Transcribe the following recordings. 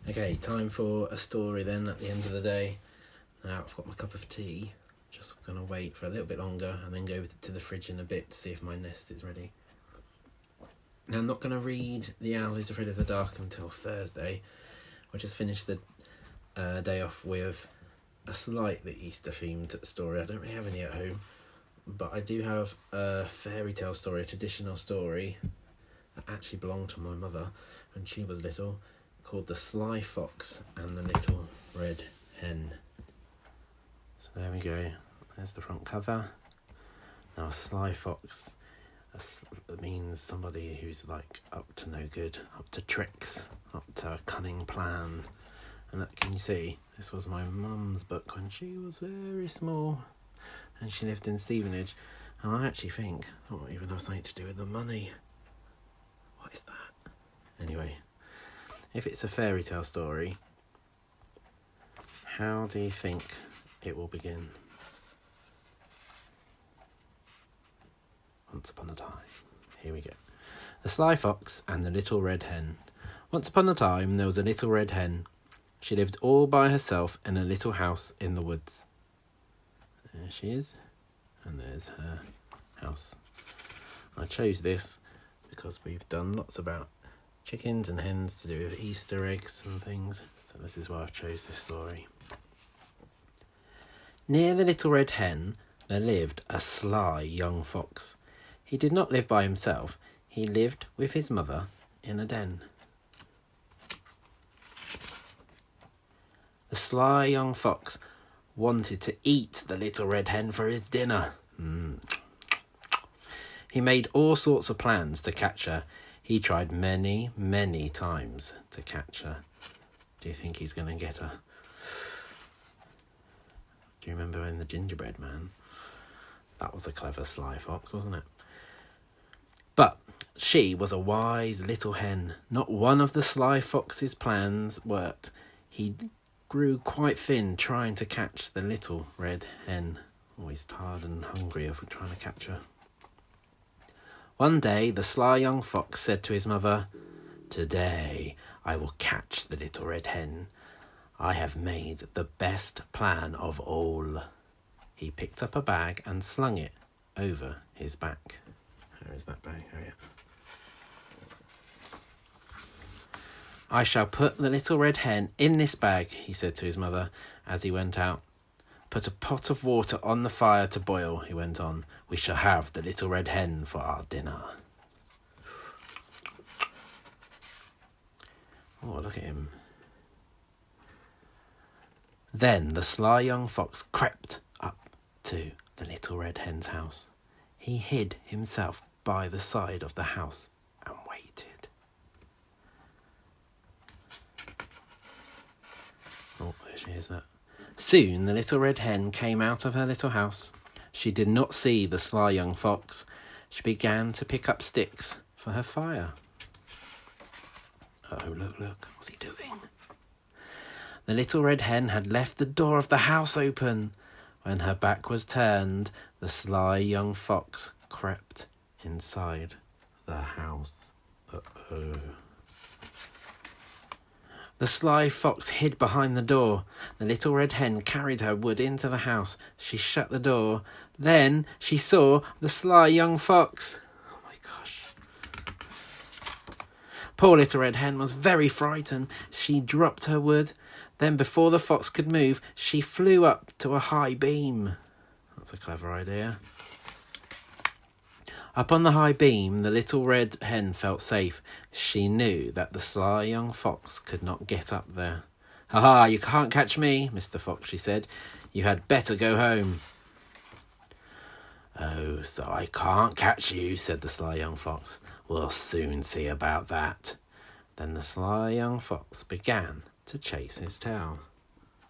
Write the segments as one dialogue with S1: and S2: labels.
S1: Okay, time for a story then at the end of the day. Now I've got my cup of tea. Just going to wait for a little bit longer and then go to the fridge in a bit to see if my nest is ready. Now I'm not going to read The Owl Who's Afraid of the Dark until Thursday. I'll just finish the day off with a slightly Easter themed story. I don't really have any at home, but I do have a fairy tale story, a traditional story that actually belonged to my mother when she was little, called The Sly Fox and the Little Red Hen. So there we go, there's the front cover. Now a sly fox means somebody who's like up to no good, up to tricks, up to a cunning plan. And that, can you see, this was my mum's book when she was very small and she lived in Stevenage, and I actually think I might even have something to do with the money. What is that? Anyway, if it's a fairy tale story, how do you think it will begin? Once upon a time. Here we go. The Sly Fox and the Little Red Hen. Once upon a time there was a little red hen. She lived all by herself in a little house in the woods. There she is, and there's her house. I chose this because we've done lots about chickens and hens to do with Easter eggs and things, so this is why I chose this story. Near the little red hen there lived a sly young fox. He did not live by himself, he lived with his mother in a den. The sly young fox wanted to eat the little red hen for his dinner. He made all sorts of plans to catch her. He tried many, many times to catch her. Do you think he's going to get her? Do you remember in The Gingerbread Man? That was a clever sly fox, wasn't it? But she was a wise little hen. Not one of the sly fox's plans worked. He grew quite thin trying to catch the little red hen. Always tired and hungry of trying to catch her. One day the sly young fox said to his mother, "Today I will catch the little red hen. I have made the best plan of all." He picked up a bag and slung it over his back. Where is that bag? Oh, yeah. "I shall put the little red hen in this bag," he said to his mother as he went out. "Put a pot of water on the fire to boil," he went on. "We shall have the little red hen for our dinner." Oh, look at him. Then the sly young fox crept up to the little red hen's house. He hid himself by the side of the house and waited. Oh, there she is, that. Soon the little red hen came out of her little house. She did not see the sly young fox. She began to pick up sticks for her fire. Oh, look, what's he doing? The little red hen had left the door of the house open. When her back was turned, the sly young fox crept inside the house. Uh-oh. The sly fox hid behind the door. The little red hen carried her wood into the house. She shut the door. Then she saw the sly young fox. Oh my gosh. Poor little red hen was very frightened. She dropped her wood. Then before the fox could move, she flew up to a high beam. That's a clever idea. Up on the high beam, the little red hen felt safe. She knew that the sly young fox could not get up there. "Ha ha, you can't catch me, Mr. Fox," she said. "You had better go home." "Oh, so I can't catch you," said the sly young fox. "We'll soon see about that." Then the sly young fox began to chase his tail.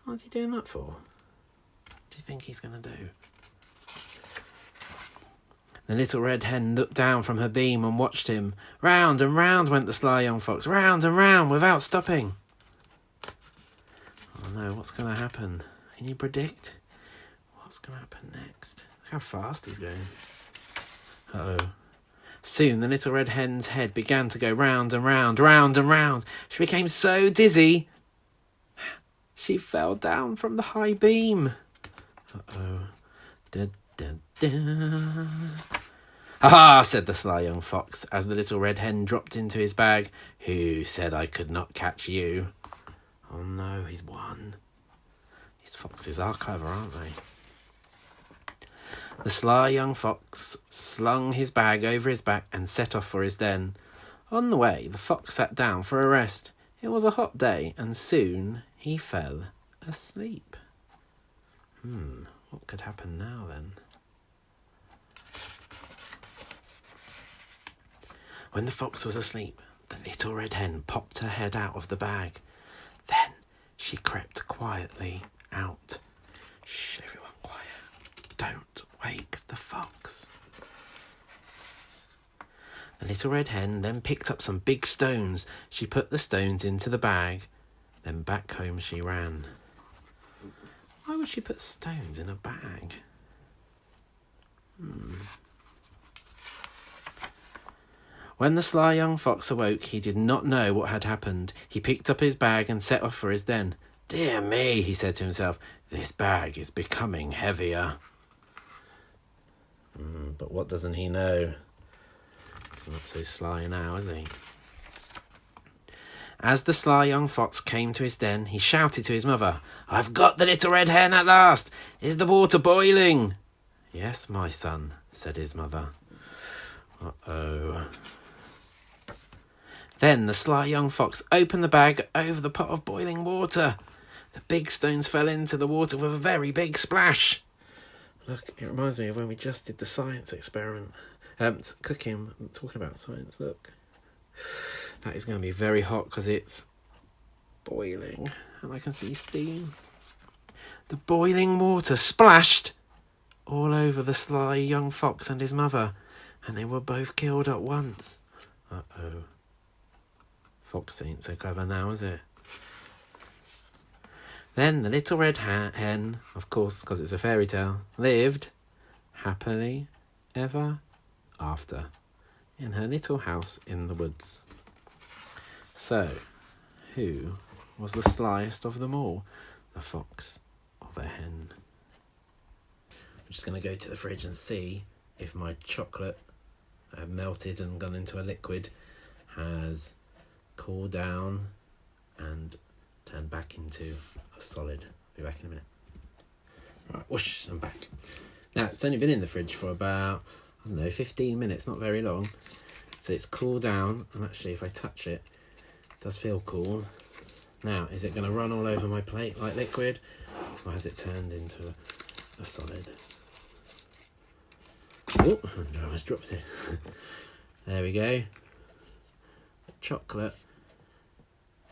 S1: What's he doing that for? What do you think he's going to do? The little red hen looked down from her beam and watched him. Round and round went the sly young fox, round and round without stopping. Oh no, what's going to happen? Can you predict what's going to happen next? Look how fast he's going. Uh-oh. Soon the little red hen's head began to go round and round, round and round. She became so dizzy She fell down from the high beam. Uh-oh. Da, da, da. "Ha-ha," said the sly young fox, as the little red hen dropped into his bag. "Who said I could not catch you?" Oh no, he's won. These foxes are clever, aren't they? The sly young fox slung his bag over his back and set off for his den. On the way, the fox sat down for a rest. It was a hot day, and soon he fell asleep. What could happen now, then? When the fox was asleep, the little red hen popped her head out of the bag. Then she crept quietly out. Shh, everyone quiet. Don't wake the fox. The little red hen then picked up some big stones. She put the stones into the bag. Then back home she ran. Why would she put stones in a bag? When the sly young fox awoke, he did not know what had happened. He picked up his bag and set off for his den. "Dear me," he said to himself, "this bag is becoming heavier." But what doesn't he know? He's not so sly now, is he? As the sly young fox came to his den, he shouted to his mother, "I've got the little red hen at last! Is the water boiling?" "Yes, my son," said his mother. Uh-oh. Then the sly young fox opened the bag over the pot of boiling water. The big stones fell into the water with a very big splash. Look, it reminds me of when we just did the science experiment. Cooking, talking about science, look. That is going to be very hot because it's boiling and I can see steam. The boiling water splashed all over the sly young fox and his mother, and they were both killed at once. Uh-oh. Fox ain't so clever now, is it? Then the little red hen, of course, because it's a fairy tale, lived happily ever after in her little house in the woods. So, who was the slyest of them all? The fox or the hen? I'm just going to go to the fridge and see if my chocolate melted and gone into a liquid has cooled down and turned back into a solid. I'll be back in a minute. Right, whoosh, I'm back. Now, it's only been in the fridge for about, 15 minutes, not very long. So it's cooled down, and actually if I touch it, it does feel cool. Now, is it going to run all over my plate like liquid, or has it turned into a solid? Oh, I almost dropped it. There we go. The chocolate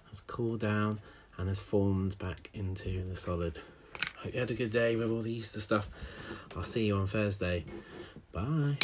S1: has cooled down and has formed back into the solid. Hope you had a good day with all the Easter stuff. I'll see you on Thursday. Bye.